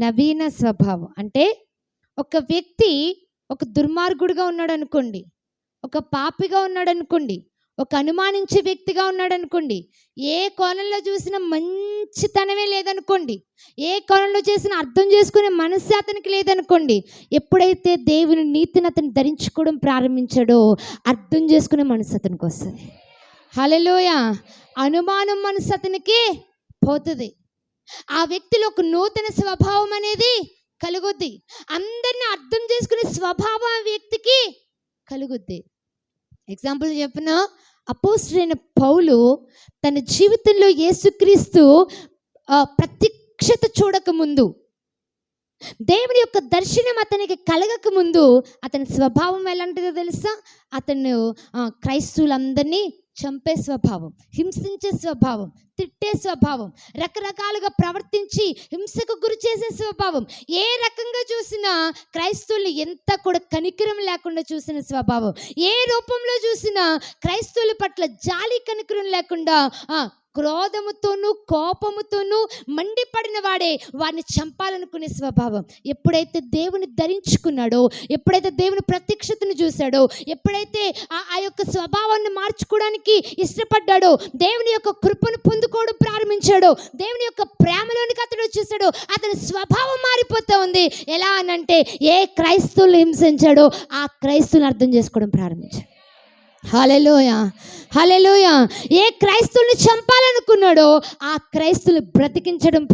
నవీన స్వభావం అంటే ఒక వ్యక్తి ఒక దుర్మార్గుడిగా ఉన్నాడు అనుకోండి, ఒక పాపిగా ఉన్నాడు అనుకోండి, ఒక అనుమానించే వ్యక్తిగా ఉన్నాడు అనుకోండి, ఏ కోణంలో చూసినా మంచితనమే లేదనుకోండి, ఏ కోణంలో చేసినా అర్థం చేసుకునే మనస్సు అతనికి లేదనుకోండి, ఎప్పుడైతే దేవుని నీతిని అతను ధరించుకోవడం ప్రారంభించాడో అర్థం చేసుకునే మనసు అతనికి వస్తుంది. హల్లెలూయా. అనుమానం మనసు అతనికి పోతుంది. ఆ వ్యక్తిలో ఒక నూతన స్వభావం అనేది కలుగుద్ది. అందరిని అర్థం చేసుకునే స్వభావం ఆ వ్యక్తికి కలుగుద్ది. ఎగ్జాంపుల్ చెప్పిన అపోస్తలుడైన పౌలు తన జీవితంలో యేసుక్రీస్తు ప్రత్యక్షత చూడకముందు, దేవుని యొక్క దర్శనం అతనికి కలగక ముందు అతని స్వభావం ఎలాంటిదో తెలుసా? అతను క్రైస్తవులందరినీ చంపే స్వభావం, హింసించే స్వభావం, తిట్టే స్వభావం, రకరకాలుగా ప్రవర్తించి హింసకు గురి చేసే స్వభావం, ఏ రకంగా చూసినా క్రైస్తవుల్ని ఎంత కూడా కనికరం లేకుండా చూసిన స్వభావం, ఏ రూపంలో చూసినా క్రైస్తవుల పట్ల జాలి కనికరం లేకుండా క్రోధముతోనూ కోపముతోనూ మండిపడిన వాడే వారిని చంపాలనుకునే స్వభావం. ఎప్పుడైతే దేవుని ధరించుకున్నాడో, ఎప్పుడైతే దేవుని ప్రత్యక్షతను చూశాడో, ఎప్పుడైతే ఆ యొక్క స్వభావాన్ని మార్చుకోవడానికి ఇష్టపడ్డాడో, దేవుని యొక్క కృపను పొందుకోవడం ప్రారంభించాడో, దేవుని యొక్క ప్రేమలోనికి అతడు వచ్చేసాడో, అతని స్వభావం మారిపోతూ ఉంది. ఎలా అనంటే ఏ క్రైస్తవులు హింసించాడో ఆ క్రైస్తవుని అర్థం చేసుకోవడం ప్రారంభించాడు. హల్లెలూయా, హల్లెలూయా. ఏ క్రైస్తవుని చంపాలనుకున్నాడో ఆ క్రైస్తవుని బ్రతికించడం